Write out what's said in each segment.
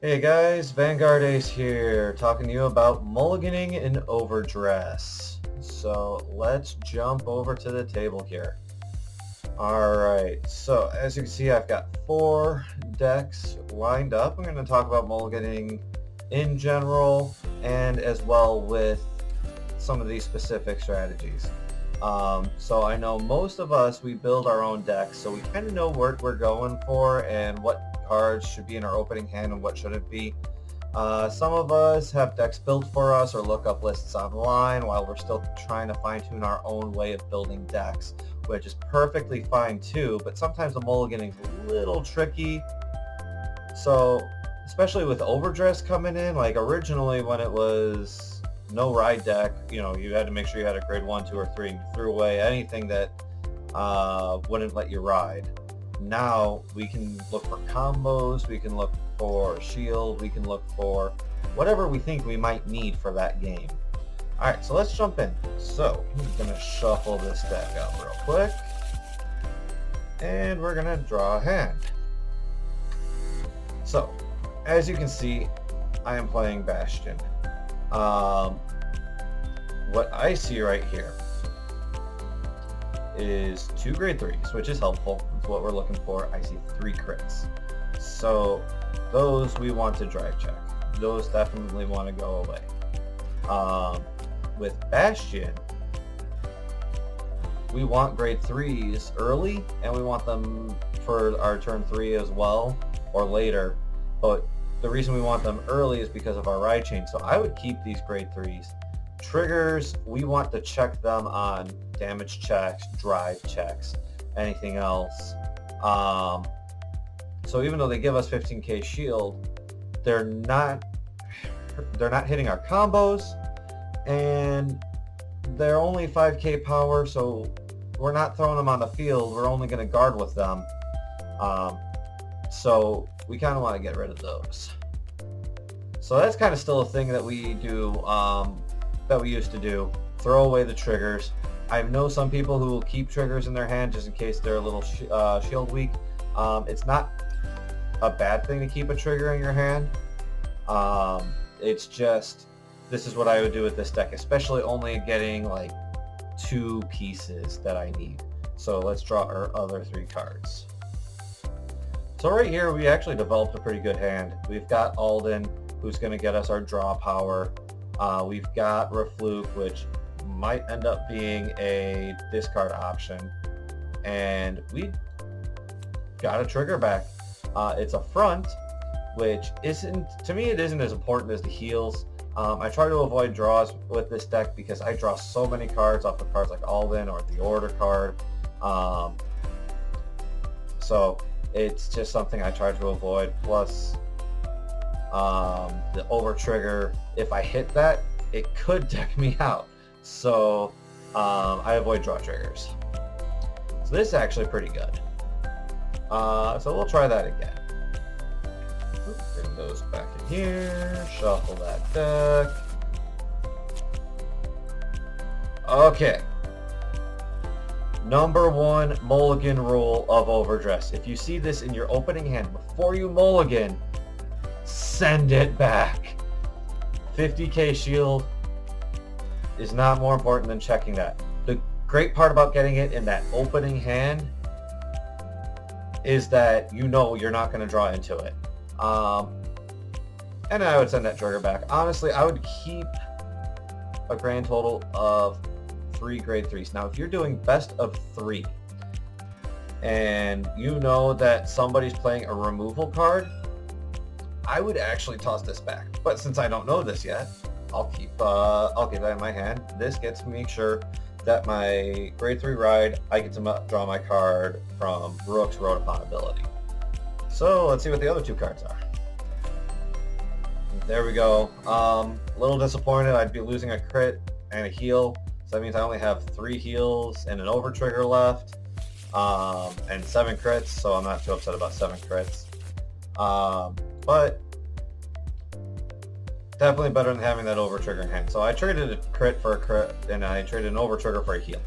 Hey guys, Vanguard Ace here, talking to you about mulliganing in overdress. So let's jump over to the table here. Alright, so as you can see, I've got 4 decks lined up. I'm going to talk about mulliganing in general and as well with some of these specific strategies. So I know most of us, we build our own decks, so we kind of know what we're going for and what cards should be in our opening hand and what shouldn't be. Some of us have decks built for us or look up lists online while we're still trying to fine-tune our own way of building decks, which is perfectly fine too, but sometimes the mulliganing is a little tricky. So especially with overdress coming in, like originally when it was no ride deck, you had to make sure you had a grade 1, 2, or 3, and you threw away anything that wouldn't let you ride. Now we can look for combos, we can look for shield, we can look for whatever we think we might need for that game. Alright, so let's jump in. So I'm going to shuffle this deck out real quick. And we're going to draw a hand. So, as you can see, I am playing Bastion. What I see right here is 2 grade 3s, which is helpful. That's what we're looking for. I see 3 crits. So those we want to drive check. Those definitely want to go away. With Bastion, we want grade 3s early, and we want them for our turn 3 as well, or later. But the reason we want them early is because of our ride chain. So I would keep these grade 3s. Triggers, we want to check them on damage checks, drive checks, anything else. So even though they give us 15k shield, they're not hitting our combos, and they're only 5k power, so we're not throwing them on the field. We're only going to guard with them. So we kind of want to get rid of those. So that's kind of still a thing that we do, that we used to do. Throw away the triggers. I know some people who will keep triggers in their hand just in case they're a little shield weak. It's not a bad thing to keep a trigger in your hand. It's just, this is what I would do with this deck, especially only getting like 2 pieces that I need. So let's draw our other 3 cards. So right here, we actually developed a pretty good hand. We've got Alden, who's going to get us our draw power. We've got Refluke, which might end up being a discard option. And we got a trigger back. It's a front, which isn't, to me, it isn't as important as the heals. I try to avoid draws with this deck because I draw so many cards off of cards like Alden or the Order card. So it's just something I try to avoid. Plus, the over trigger, if I hit that, it could deck me out. So I avoid draw triggers. So this is actually pretty good. So we'll try that again. Bring those back in here. Shuffle that deck. Okay. Number 1 mulligan rule of overdress. If you see this in your opening hand before you mulligan, send it back. 50k shield is not more important than checking that. The great part about getting it in that opening hand is that you know you're not going to draw into it. And I would send that trigger back. Honestly, I would keep a grand total of 3 grade 3s. Now, if you're doing best of 3 and you know that somebody's playing a removal card, I would actually toss this back. But since I don't know this yet, I'll keep that in my hand. This gets me sure that my grade 3 ride, I get to draw my card from Rook's Road Upon ability. So let's see what the other 2 cards are. There we go. A little disappointed. I'd be losing a crit and a heal. So that means I only have 3 heals and an over trigger left, and 7 crits. So I'm not too upset about 7 crits. But definitely better than having that over trigger in hand. So I traded a crit for a crit, and I traded an over trigger for a heal.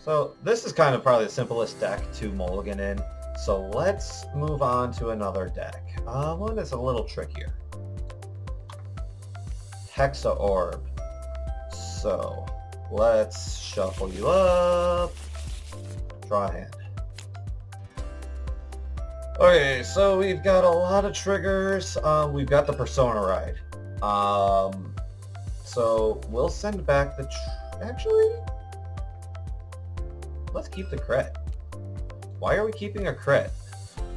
So this is kind of probably the simplest deck to mulligan in. So let's move on to another deck. One that's a little trickier. Hexa Orb. So let's shuffle you up. Draw a hand. Okay, so we've got a lot of triggers. We've got the Persona Ride. So we'll send back the... Actually, let's keep the crit. Why are we keeping a crit?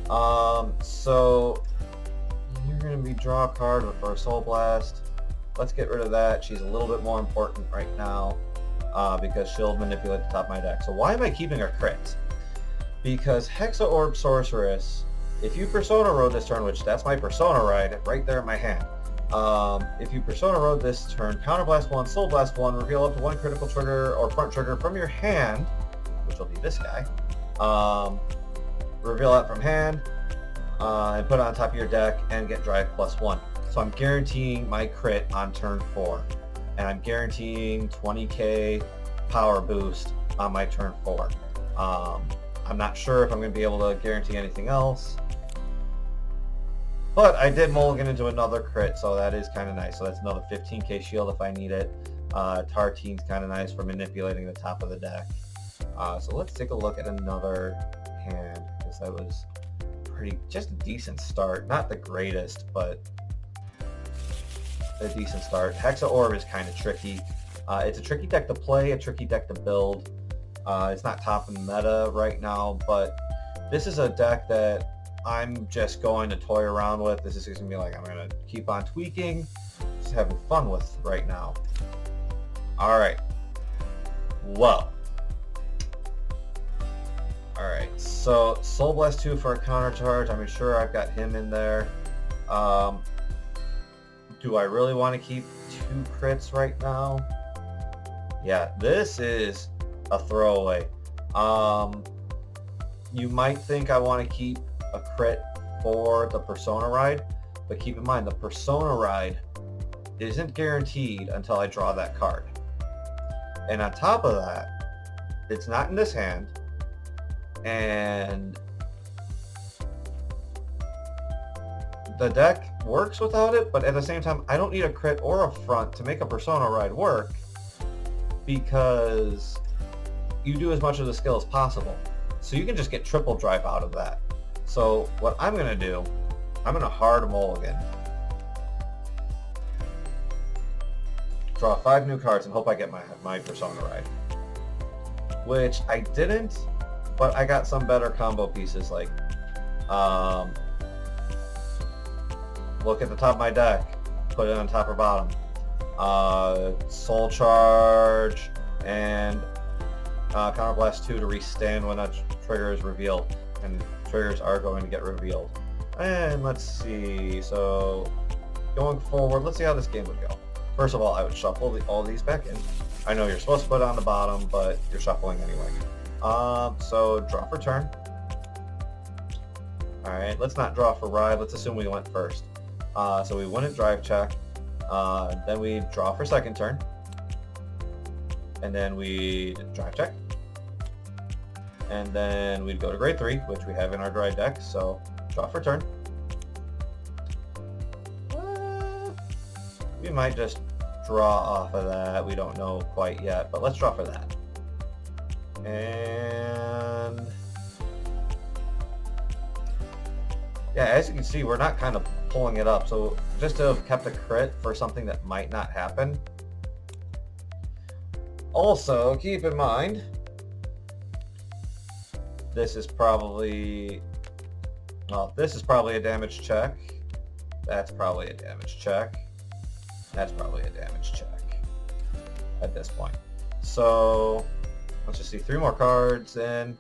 So you're going to be draw a card for a Soul Blast. Let's get rid of that. She's a little bit more important right now because she'll manipulate the top of my deck. So why am I keeping her crits? Because Hexa Orb Sorceress, if you Persona Road this turn, which that's my Persona Ride right there in my hand. If you Persona Road this turn, Counterblast 1, Soul Blast 1, reveal up to 1 critical trigger or front trigger from your hand, which will be this guy. Reveal that from hand and put it on top of your deck and get drive +1. So I'm guaranteeing my crit on turn 4. And I'm guaranteeing 20k power boost on my turn 4. I'm not sure if I'm going to be able to guarantee anything else. But I did mulligan into another crit, so that is kind of nice. So that's another 15k shield if I need it. Tartine's kind of nice for manipulating the top of the deck. So let's take a look at another hand, because that was just a decent start. Not the greatest, but a decent start. Hexa Orb is kind of tricky. It's a tricky deck to play, a tricky deck to build. It's not top in the meta right now, but this is a deck that I'm just going to toy around with. This is going to be like, I'm going to keep on tweaking, just having fun with right now. Alright. Whoa. Alright, so Soul Blast 2 for a counter charge. I'm sure I've got him in there. Do I really want to keep 2 crits right now? Yeah, this is a throwaway. You might think I want to keep a crit for the Persona Ride, but keep in mind the Persona Ride isn't guaranteed until I draw that card. And on top of that, it's not in this hand, and the deck works without it, but at the same time, I don't need a crit or a front to make a Persona Ride work, because you do as much of the skill as possible. So you can just get triple drive out of that. So what I'm going to do, I'm going to hard mulligan. Draw 5 new cards and hope I get my Persona Ride. Which I didn't, but I got some better combo pieces, like look at the top of my deck, put it on top or bottom. Soul Charge and Counterblast 2 to restand when that trigger is revealed, and triggers are going to get revealed. And let's see, so going forward, let's see how this game would go. First of all, I would shuffle all these back in. I know you're supposed to put it on the bottom, but you're shuffling anyway. So draw for turn. Alright, let's not draw for ride, let's assume we went first. So we wouldn't drive check, then we draw for second turn, and then we drive check, and then we'd go to grade 3, which we have in our drive deck, so draw for turn. We might just draw off of that, we don't know quite yet, but let's draw for that. And yeah, as you can see, we're not kind of pulling it up, so just to have kept a crit for something that might not happen. Also, keep in mind, this is probably, well, this is probably a damage check. That's probably a damage check. That's probably a damage check at this point. So let's just see, 3 more cards in.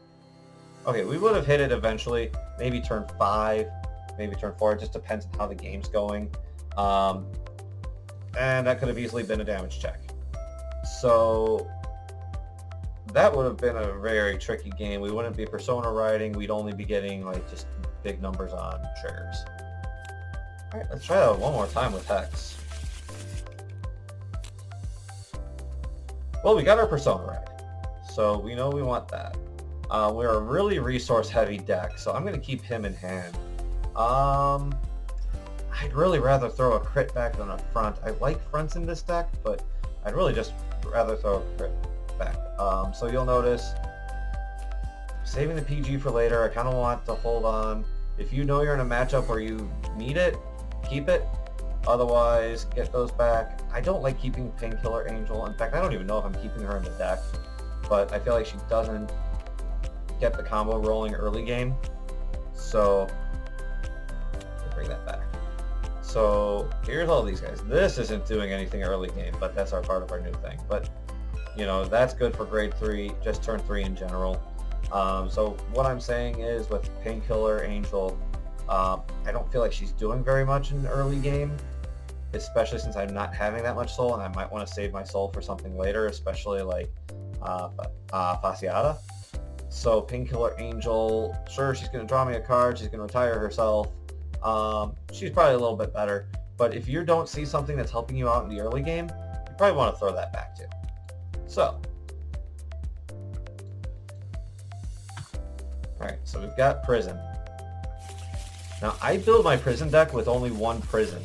Okay, we would have hit it eventually, maybe turn 5, maybe turn 4, it just depends on how the game's going. And that could have easily been a damage check. So that would have been a very tricky game. We wouldn't be Persona riding, we'd only be getting like just big numbers on triggers. Alright, let's try that one more time with Hex. Well, we got our Persona Ride, so we know we want that. We're a really resource-heavy deck, so I'm going to keep him in hand. I'd really rather throw a crit back than a front. I like fronts in this deck, but I'd really just rather throw a crit back. So you'll notice, saving the PG for later, I kind of want to hold on. If you know you're in a matchup where you need it, keep it. Otherwise, get those back. I don't like keeping Painkiller Angel. In fact, I don't even know if I'm keeping her in the deck, but I feel like she doesn't get the combo rolling early game. So, we'll bring that back. So, here's all these guys. This isn't doing anything early game, but that's our part of our new thing. But, you know, that's good for grade 3, just turn 3 in general. So what I'm saying is with Painkiller Angel, I don't feel like she's doing very much in the early game, especially since I'm not having that much soul, and I might want to save my soul for something later, especially like Fasciata. So Painkiller Angel, sure, she's going to draw me a card, she's going to retire herself. She's probably a little bit better, but if you don't see something that's helping you out in the early game, you probably want to throw that back too. So, alright, so we've got Prison. Now, I build my Prison deck with only one Prison.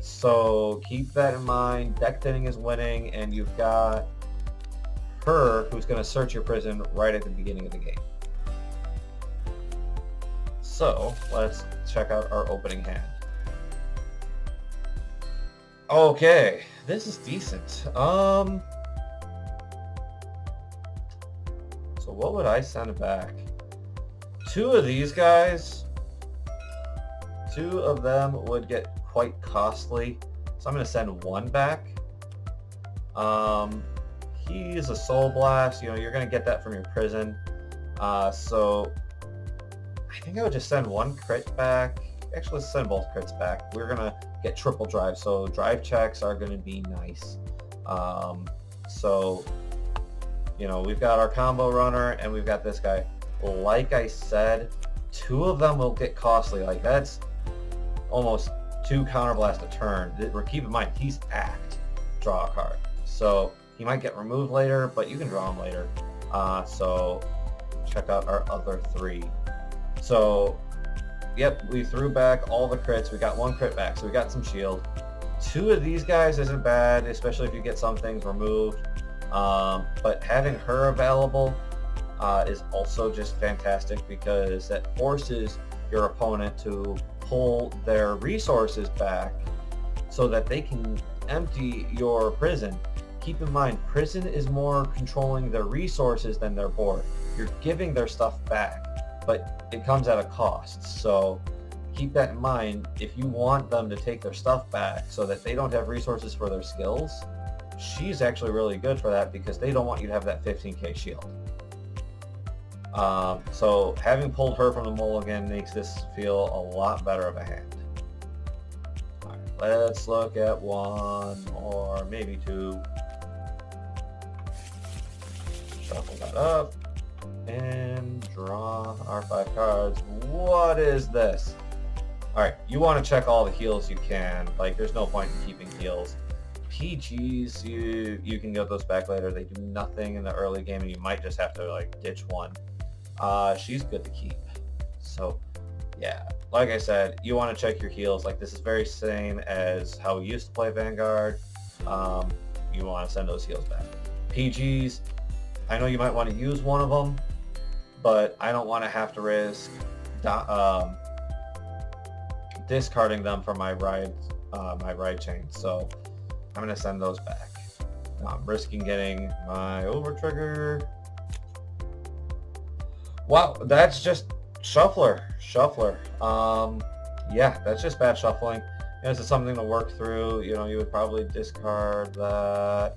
So, keep that in mind. Deck thinning is winning, and you've got her, who's going to search your Prison right at the beginning of the game. So, let's check out our opening hand. Okay, this is decent. So what would I send back? Two of these guys, two of them would get quite costly, so I'm going to send one back. He's a Soul Blast, you know, you're going to get that from your Prison. So I think I would just send one crit back. Actually, let's send both crits back. We're going to get triple drive, so drive checks are going to be nice. So, you know, we've got our combo runner and we've got this guy. Like I said, two of them will get costly. Like, that's almost 2 counterblast a turn. Keep in mind, he's act, draw a card. So he might get removed later, but you can draw him later. So check out our other 3. So, yep, we threw back all the crits. We got 1 crit back, so we got some shield. 2 of these guys isn't bad, especially if you get some things removed. But having her available is also just fantastic because that forces your opponent to pull their resources back so that they can empty your Prison. Keep in mind, Prison is more controlling their resources than their board. You're giving their stuff back, but it comes at a cost. So keep that in mind. If you want them to take their stuff back so that they don't have resources for their skills, she's actually really good for that because they don't want you to have that 15k shield. So having pulled her from the mulligan makes this feel a lot better of a hand. Alright, let's look at 1 or maybe 2. Shuffle that up and draw our 5 cards. What is this? Alright, you want to check all the heals you can. Like, there's no point in keeping heals. PGs, you can get those back later. They do nothing in the early game and you might just have to like ditch one. She's good to keep. So yeah, like I said, you want to check your heals. Like, this is very same as how we used to play Vanguard. You want to send those heals back. PGs, I know you might want to use one of them, but I don't want to have to risk discarding them from my ride chain. So I'm going to send those back. Now I'm risking getting my overtrigger. Wow, that's just Shuffler. Yeah, that's just bad shuffling. This is something to work through. You know, you would probably discard that.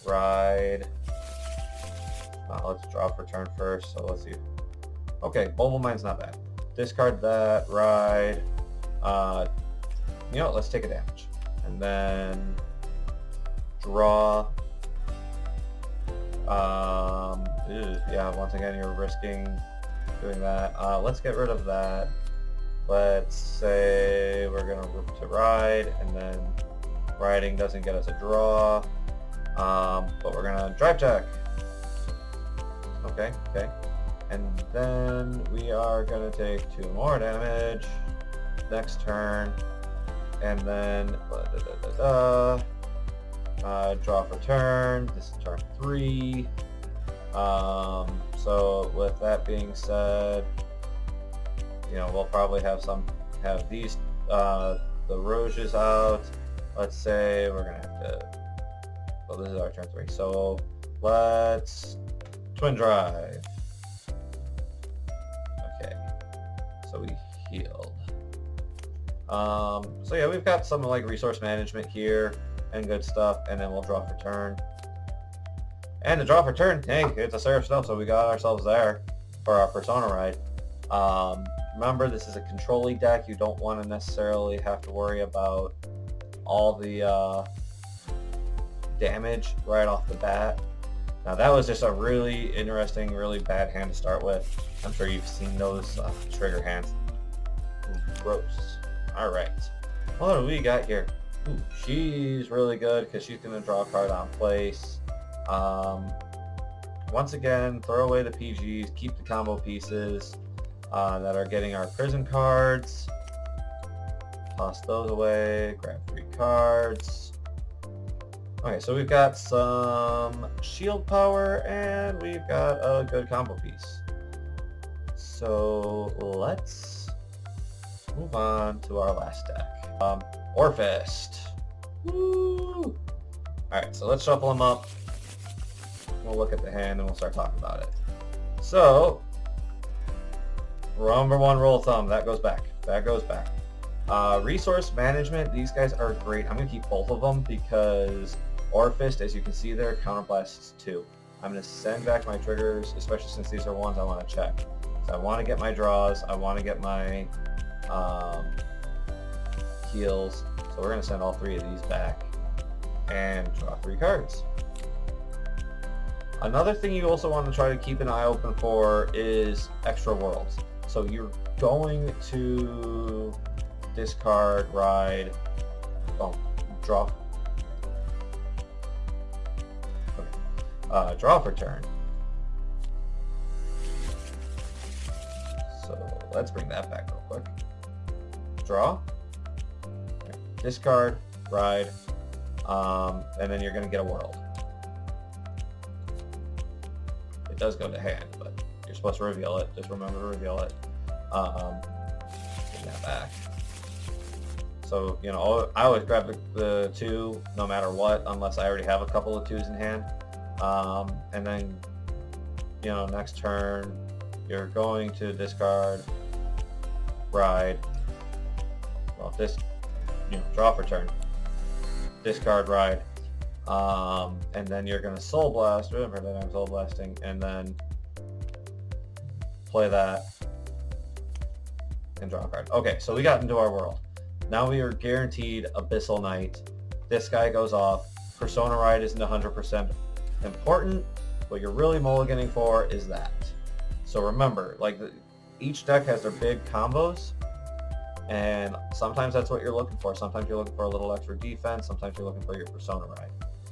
Ride. Let's draw for turn first, so let's see. Okay, Mobile Mind's not bad. Discard that, ride. You know, let's take a damage. And then draw. Yeah, once again, you're risking doing that. Let's get rid of that. Let's say we're going to ride, and then riding doesn't get us a draw. But we're going to drive check. Okay. And then we are going to take 2 more damage next turn. And then draw for turn. This is turn 3. So with that being said, you know, we'll probably have these the Roges out. Let's say we're gonna have to. Well, this is our turn 3. So let's twin drive. Okay. So we healed. So yeah, we've got some like resource management here and good stuff, and then we'll draw for turn. And the draw for turn, hey, it's a Seraph Snow, so we got ourselves there for our Persona ride. Remember, this is a control-y deck. You don't want to necessarily have to worry about all the damage right off the bat. Now that was just a really interesting, really bad hand to start with. I'm sure you've seen those trigger hands. Ooh, gross. Alright. What do we got here? Ooh, she's really good because she's going to draw a card on place. Once again, throw away the PGs, keep the combo pieces that are getting our prison cards. Toss those away, grab 3 cards. Okay, so we've got some shield power and we've got a good combo piece. So let's move on to our last deck. Orfist. Woo! Alright, so let's shuffle them up. We'll look at the hand and we'll start talking about it. So, number 1 rule of thumb, that goes back. That goes back. Resource management, these guys are great. I'm going to keep both of them because Orfist, as you can see there, counterblasts 2. I'm going to send back my triggers, especially since these are ones I want to check. So I want to get my draws, I want to get my heals. So we're going to send all 3 of these back and draw 3 cards. Another thing you also want to try to keep an eye open for is extra worlds. So you're going to discard, ride, draw. Okay. Draw for turn. So let's bring that back real quick. Draw. Okay. Discard, ride, and then you're going to get a world. It does go to hand, but you're supposed to reveal it. Just remember to reveal it. Bring that back. So, you know, I always grab the 2 no matter what, unless I already have a couple of 2s in hand. And then, you know, next turn, you're going to discard, ride, well, draw for turn, discard, ride. And then you're going to Soul Blast, remember that I'm Soul Blasting, and then play that and draw a card. Okay, so we got into our world. Now we are guaranteed Abyssal Knight. This guy goes off. Persona Ride isn't 100% important. What you're really mulliganing for is that. So remember, like each deck has their big combos, and sometimes that's what you're looking for. Sometimes you're looking for a little extra defense. Sometimes you're looking for your Persona Ride.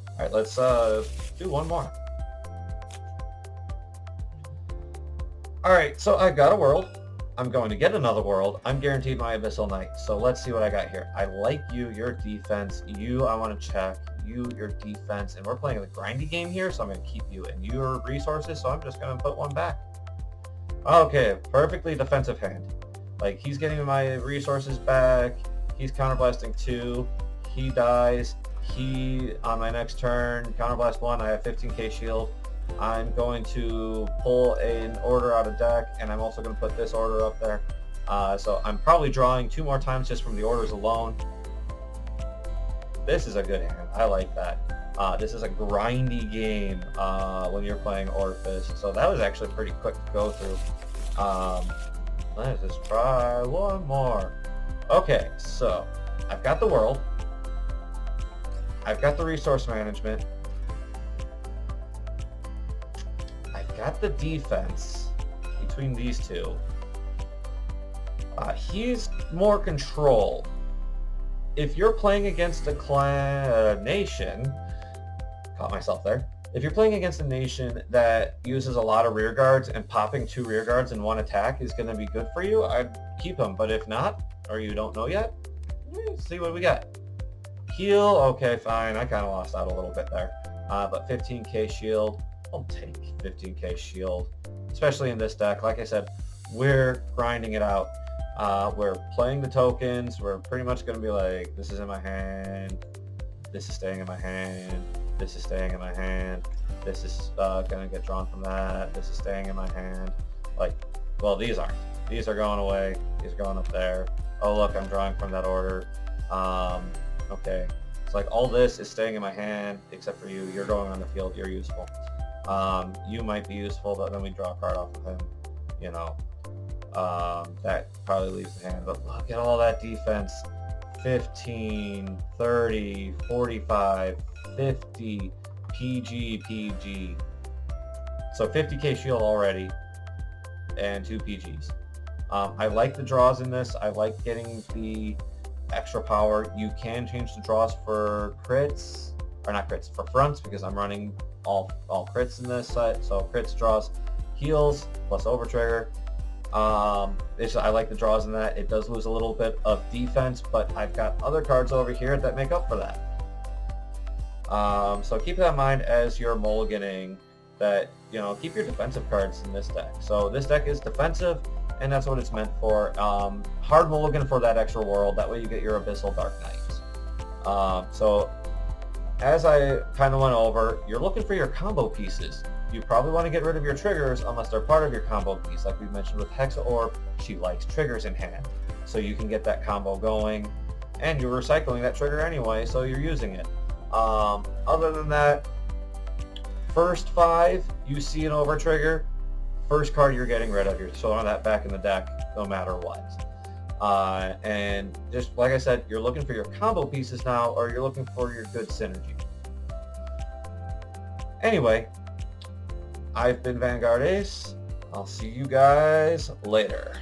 All right, let's do one more. All right, so I've got a world. I'm going to get another world. I'm guaranteed my Abyssal Knight. So let's see what I got here. I like you, your defense. You, I want to check. You, your defense. And we're playing a grindy game here, so I'm going to keep you and your resources, so I'm just going to put 1 back. Okay, perfectly defensive hand. Like, he's getting my resources back. He's counterblasting 2. He dies. He, on my next turn, counterblast 1. I have 15k shield. I'm going to pull an order out of deck, and I'm also going to put this order up there. So I'm probably drawing 2 more times just from the orders alone. This is a good hand. I like that. This is a grindy game when you're playing Orfist. So that was actually pretty quick to go through. Let's just try 1 more. Okay, so I've got the world. I've got the resource management. I've got the defense between these 2. He's more control. If you're playing against a clan nation, caught myself there. If you're playing against a nation that uses a lot of rear guards and popping 2 rear guards in 1 attack is going to be good for you, I'd keep them. But if not, or you don't know yet, see what we got. Heal, okay, fine. I kind of lost out a little bit there. But 15k shield, I'll take 15k shield, especially in this deck. Like I said, we're grinding it out. We're playing the tokens. We're pretty much going to be like, this is in my hand, this is staying in my hand, this is staying in my hand, this is going to get drawn from that, this is staying in my hand. Like, well, these aren't. These are going away, these are going up there. Oh look, I'm drawing from that order. Okay, it's like all this is staying in my hand except for you. You're going on the field, you're useful. You might be useful, but then we draw a card off of him, you know. That probably leaves the hand, but look at all that defense. 15, 30, 45, 50, PG. So 50k shield already, and 2 PGs. I like the draws in this. I like getting the extra power. You can change the draws for crits, or not crits, for fronts, because I'm running all crits in this set. So crits, draws, heals, plus overtrigger. I like the draws in that. It does lose a little bit of defense, but I've got other cards over here that make up for that. So keep that in mind as you're mulliganing, that, you know, keep your defensive cards in this deck. So this deck is defensive, and that's what it's meant for. Hard mulligan for that extra world. That way you get your Abyssal Dark Knight. So as I kind of went over, you're looking for your combo pieces. You probably want to get rid of your triggers unless they're part of your combo piece. Like we mentioned with Hexa Orb, she likes triggers in hand. So you can get that combo going, and you're recycling that trigger anyway, so you're using it. Other than that, first 5, you see an over trigger, first card you're getting rid of. You're throwing that back in the deck no matter what. And just like I said, you're looking for your combo pieces now, or you're looking for your good synergy. Anyway, I've been Vanguard Ace. I'll see you guys later.